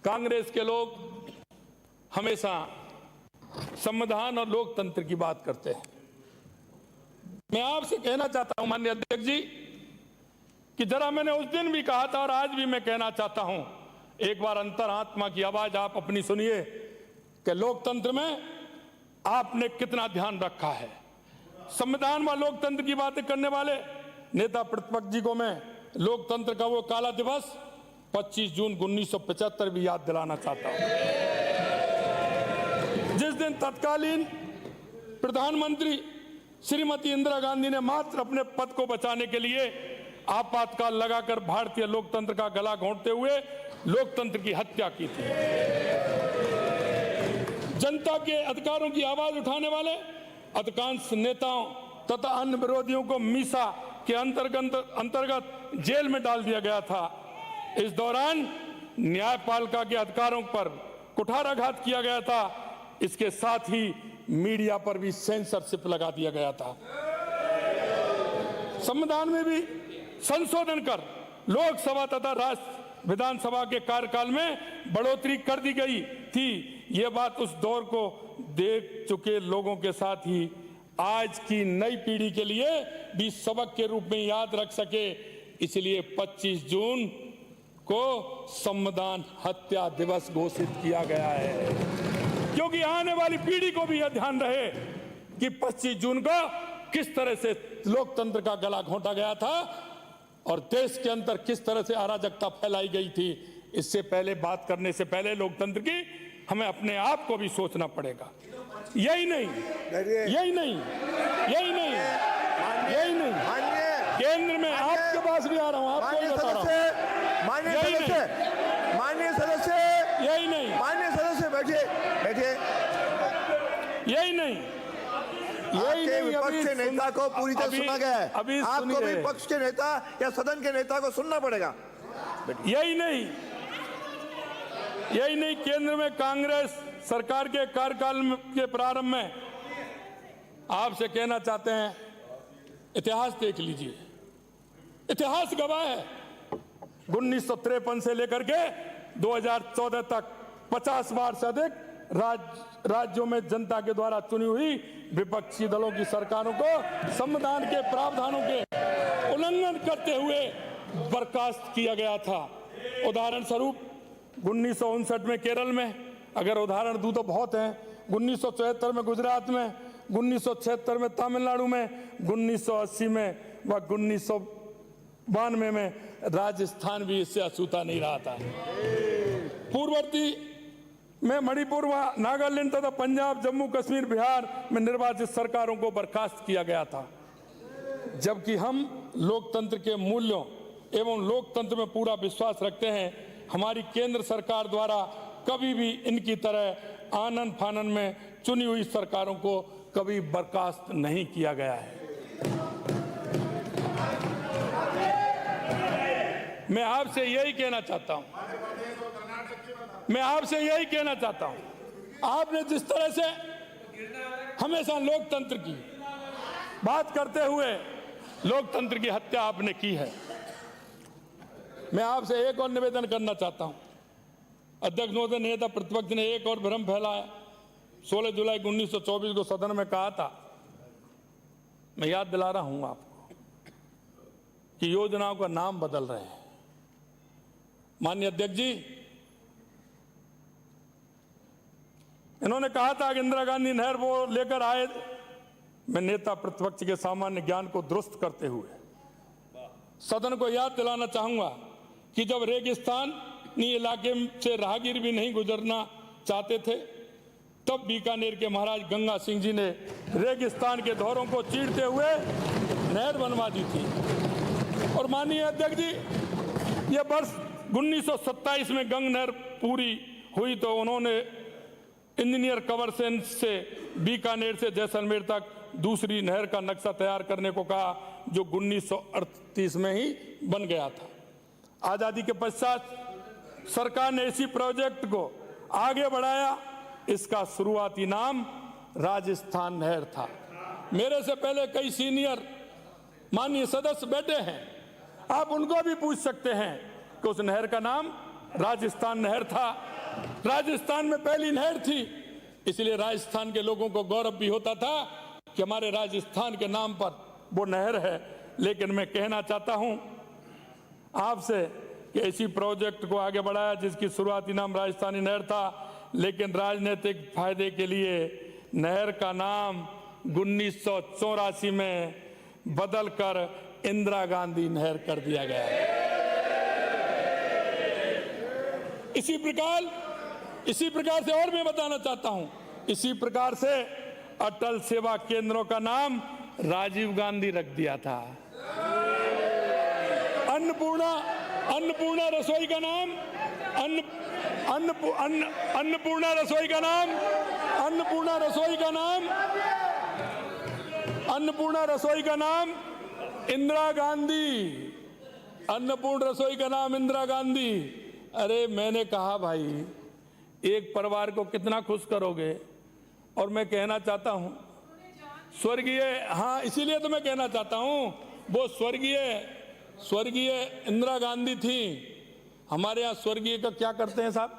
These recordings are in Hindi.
कांग्रेस के लोग हमेशा संविधान और लोकतंत्र की बात करते हैं। मैं आपसे कहना चाहता हूं माननीय अध्यक्ष जी कि जरा मैंने उस दिन भी कहा था और आज भी मैं कहना चाहता हूं, एक बार अंतरात्मा की आवाज आप अपनी सुनिए कि लोकतंत्र में आपने कितना ध्यान रखा है। संविधान व लोकतंत्र की बातें करने वाले नेता प्रतिपक्ष जी को मैं लोकतंत्र का वो काला दिवस 25 जून 1975 भी याद दिलाना चाहता हूं, जिस दिन तत्कालीन प्रधानमंत्री श्रीमती इंदिरा गांधी ने मात्र अपने पद को बचाने के लिए आपातकाल लगाकर भारतीय लोकतंत्र का गला घोंटते हुए लोकतंत्र की हत्या की थी। जनता के अधिकारों की आवाज उठाने वाले अधिकांश नेताओं तथा अन्य विरोधियों को मीसा के अंतर्गत जेल में डाल दिया गया था। इस दौरान न्यायपालिका के अधिकारों पर कुठाराघात किया गया था। इसके साथ ही मीडिया पर भी सेंसरशिप लगा दिया गया था। संविधान में भी संशोधन कर लोकसभा तथा राज्य विधानसभा के कार्यकाल में बढ़ोतरी कर दी गई थी। ये बात उस दौर को देख चुके लोगों के साथ ही आज की नई पीढ़ी के लिए भी सबक के रूप में याद रख सके, इसलिए 25 जून को संविधान हत्या दिवस घोषित किया गया है, क्योंकि आने वाली पीढ़ी को भी यह ध्यान रहे कि 25 जून को किस तरह से लोकतंत्र का गला घोंटा गया था और देश के अंदर किस तरह से अराजकता फैलाई गई थी। इससे पहले बात करने से पहले लोकतंत्र की हमें अपने आप को भी सोचना पड़ेगा। यही नहीं, केंद्र में आपके पास भी आ रहा हूं, आपको भी बता रहा हूं, माननीय सदस्य, यही नहीं, माननीय सदस्य बैठिए। यही नहीं, आपके विपक्ष के नेता को पूरी तरह सुना गया है। अभी आपको विपक्ष के नेता या सदन के नेता को सुनना पड़ेगा। यही नहीं, केंद्र में कांग्रेस सरकार के कार्यकाल के प्रारंभ में आपसे कहना चाहते हैं, इतिहास देख लीजिए, इतिहास गवाह है 1953 से लेकर के 2014 तक 50 बार से अधिक राज्यों में जनता के द्वारा चुनी हुई विपक्षी दलों की सरकारों को संविधान के प्रावधानों के उल्लंघन करते हुए बर्खास्त किया गया था। उदाहरण स्वरूप 1959 में केरल में, अगर उदाहरण दूं तो बहुत हैं, 1974 में गुजरात में, 1976 में तमिलनाडु में, 1980 में व 1992 में राजस्थान भी इससे अछूता नहीं रहा था। पूर्ववर्ती में मणिपुर व नागालैंड तथा पंजाब, जम्मू कश्मीर, बिहार में निर्वाचित सरकारों को बर्खास्त किया गया था। जबकि हम लोकतंत्र के मूल्यों एवं लोकतंत्र में पूरा विश्वास रखते हैं, हमारी केंद्र सरकार द्वारा कभी भी इनकी तरह आनन फानन में चुनी हुई सरकारों को कभी बर्खास्त नहीं किया गया है। मैं आपसे यही कहना चाहता हूं, आपने जिस तरह से हमेशा लोकतंत्र की बात करते हुए लोकतंत्र की हत्या आपने की है। मैं आपसे एक और निवेदन करना चाहता हूं। अध्यक्ष महोदय, नेता प्रतिपक्ष ने एक और भ्रम फैलाया। 16 जुलाई 1924 को सदन में कहा था, मैं याद दिला रहा हूं आपको, कि योजनाओं का नाम बदल रहे हैं। माननीय अध्यक्ष जी, इन्होंने कहा था कि इंदिरा गांधी नहर वो लेकर आए। मैं नेता प्रतिपक्ष के सामान्य ज्ञान को दुरुस्त करते हुए सदन को याद दिलाना चाहूंगा कि जब रेगिस्तानी इलाके से राहगीर भी नहीं गुजरना चाहते थे, तब बीकानेर के महाराज गंगा सिंह जी ने रेगिस्तान के दौरों को चीरते हुए नहर बनवा दी थी। और माननीय अध्यक्ष जी, यह वर्ष 1927 में गंग नहर पूरी हुई तो उन्होंने इंजीनियर कंवर सेन से बीकानेर से जैसलमेर तक दूसरी नहर का नक्शा तैयार करने को कहा, जो 1938 में ही बन गया था। आजादी के पश्चात सरकार ने इसी प्रोजेक्ट को आगे बढ़ाया। इसका शुरुआती नाम राजस्थान नहर था। मेरे से पहले कई सीनियर माननीय सदस्य बैठे हैं, आप उनको भी पूछ सकते हैं कि उस नहर का नाम राजस्थान नहर था राजस्थान में पहली नहर थी, इसलिए राजस्थान के लोगों को गौरव भी होता था कि हमारे राजस्थान के नाम पर वो नहर है। लेकिन मैं कहना चाहता हूं आपसे कि इसी प्रोजेक्ट को आगे बढ़ाया जिसकी शुरुआती नाम राजस्थानी नहर था, लेकिन राजनीतिक फायदे के लिए नहर का नाम 1984 में बदलकर इंदिरा गांधी नहर कर दिया गया। इसी प्रकार से और मैं बताना चाहता हूं, इसी प्रकार से अटल सेवा केंद्रों का नाम राजीव गांधी रख दिया था। अन्नपूर्णा रसोई का नाम अन्नपूर्णा रसोई का नाम इंदिरा गांधी। अन्नपूर्ण रसोई का नाम इंदिरा गांधी। अरे मैंने कहा भाई, एक परिवार को कितना खुश करोगे। और मैं कहना चाहता हूं स्वर्गीय, हाँ इसीलिए तो मैं कहना चाहता हूं, वो स्वर्गीय इंदिरा गांधी थी। हमारे यहाँ स्वर्गीय का क्या करते हैं साहब,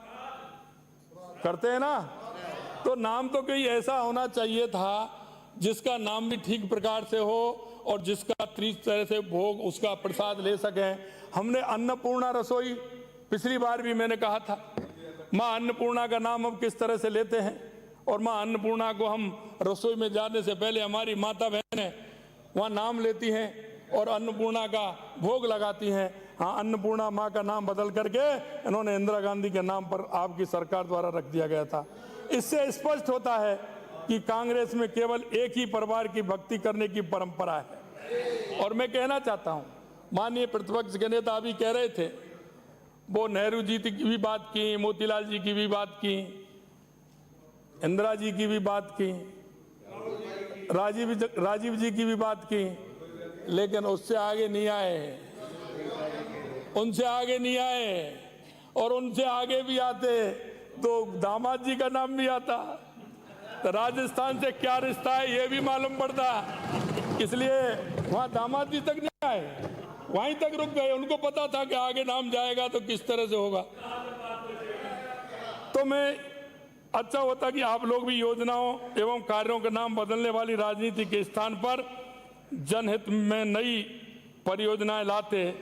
करते हैं ना, तो नाम तो कोई ऐसा होना चाहिए था जिसका नाम भी ठीक प्रकार से हो और जिसका ठीक तरह से भोग उसका प्रसाद ले सकें। हमने अन्नपूर्णा रसोई, पिछली बार भी मैंने कहा था, माँ अन्नपूर्णा का नाम हम किस तरह से लेते हैं, और माँ अन्नपूर्णा को हम रसोई में जाने से पहले हमारी माता बहनें वहाँ नाम लेती हैं और अन्नपूर्णा का भोग लगाती हैं। हाँ, अन्नपूर्णा माँ का नाम बदल करके इन्होंने इंदिरा गांधी के नाम पर आपकी सरकार द्वारा रख दिया गया था। इससे स्पष्ट होता है कि कांग्रेस में केवल एक ही परिवार की भक्ति करने की परंपरा है। और मैं कहना चाहता हूँ, माननीय प्रतिपक्ष के नेता अभी कह रहे थे, वो नेहरू जी की भी बात की, मोतीलाल जी की भी बात की, इंदिरा जी की भी बात की, राजीव जी की भी बात की, लेकिन उससे आगे नहीं आए, उनसे आगे नहीं आए। और उनसे आगे भी आते तो दामाद जी का नाम भी आता, तो राजस्थान से क्या रिश्ता है ये भी मालूम पड़ता। इसलिए वहाँ दामाद जी तक नहीं आए, वहीं तक रुक गए। उनको पता था कि आगे नाम जाएगा तो किस तरह से होगा। तो मैं अच्छा होता कि आप लोग भी योजनाओं एवं कार्यों के नाम बदलने वाली राजनीति के स्थान पर जनहित में नई परियोजनाएं लाते।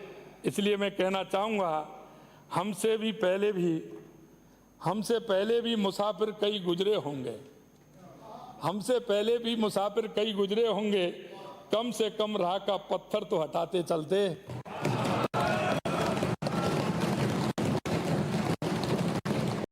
इसलिए मैं कहना चाहूँगा, हमसे पहले भी मुसाफिर कई गुजरे होंगे, कम से कम राह का पत्थर तो हटाते चलते।